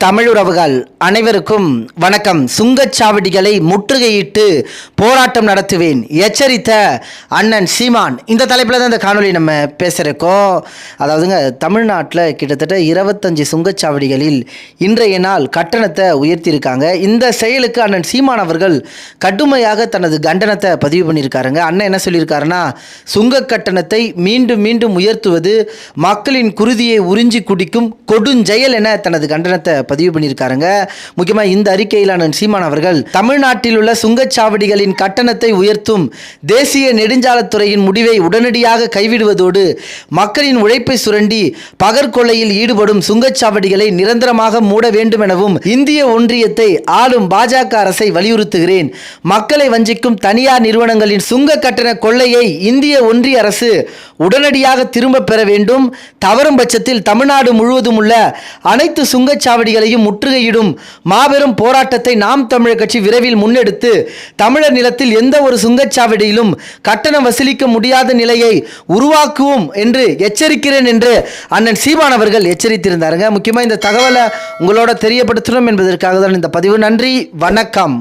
தமிழுறவுகள் அனைவருக்கும் வணக்கம். சுங்கச்சாவடிகளை முற்றுகையிட்டு போராட்டம் நடத்துவேன் எச்சரித்த அண்ணன் சீமான். இந்த தலைப்பில் தான் இந்த காணொலி நம்ம பேசுகிறோம். அதாவதுங்க, தமிழ்நாட்டில் கிட்டத்தட்ட 25 சுங்கச்சாவடிகளில் இன்றைய நாள் கட்டணத்தை உயர்த்தியிருக்காங்க. இந்த செயலுக்கு அண்ணன் சீமான் அவர்கள் கடுமையாக தனது கண்டனத்தை பதிவு பண்ணியிருக்காருங்க. அண்ணன் என்ன சொல்லியிருக்காருன்னா, சுங்க கட்டணத்தை மீண்டும் மீண்டும் உயர்த்துவது மக்களின் குருதியை உறிஞ்சி குடிக்கும் கொடுஞ்செயல் என தனது கண்டனத்தை பதிவு பண்ணியிருக்காருங்க. முக்கியமாக இந்த அறிக்கையிலான சீமான் அவர்கள் தமிழ்நாட்டில் உள்ள சுங்கச்சாவடிகளின் கட்டணத்தை உயர்த்தும் தேசிய நெடுஞ்சாலைத்துறையின் முடிவை உடனடியாக கைவிடுவதோடு மக்களின் உழைப்பை சுரண்டி பகற்கொள்ளையில் ஈடுபடும் சுங்கச்சாவடிகளை நிரந்தரமாக மூட வேண்டும் எனவும் இந்திய ஒன்றியத்தை ஆளும் பாஜக அரசை வலியுறுத்துகிறேன். மக்களை வஞ்சிக்கும் தனியார் நிறுவனங்களின் சுங்க கட்டண கொள்ளையை இந்திய ஒன்றிய அரசு உடனடியாக திரும்ப பெற வேண்டும். தவறும் பட்சத்தில் தமிழ்நாடு முழுவதும் உள்ள அனைத்து சுங்கச்சாவடிகளையும் முற்றுகையிடும் மாபெரும் போராட்டத்தை நாம் தமிழர் கட்சி விரைவில் முன்னெடுத்து தமிழர் நிலத்தில் எந்த ஒரு சுங்கச்சாவடியிலும் கட்டணம் வசூலிக்க முடியாத நிலையை உருவாக்குவோம் என்று எச்சரிக்கிறேன் என்று அண்ணன் சீமான் அவர்கள் எச்சரித்திருந்தாருங்க. முக்கியமாக இந்த தகவலை உங்களோட தெரியப்படுத்தணும் என்பதற்காக தான் இந்த பதிவு. நன்றி, வணக்கம்.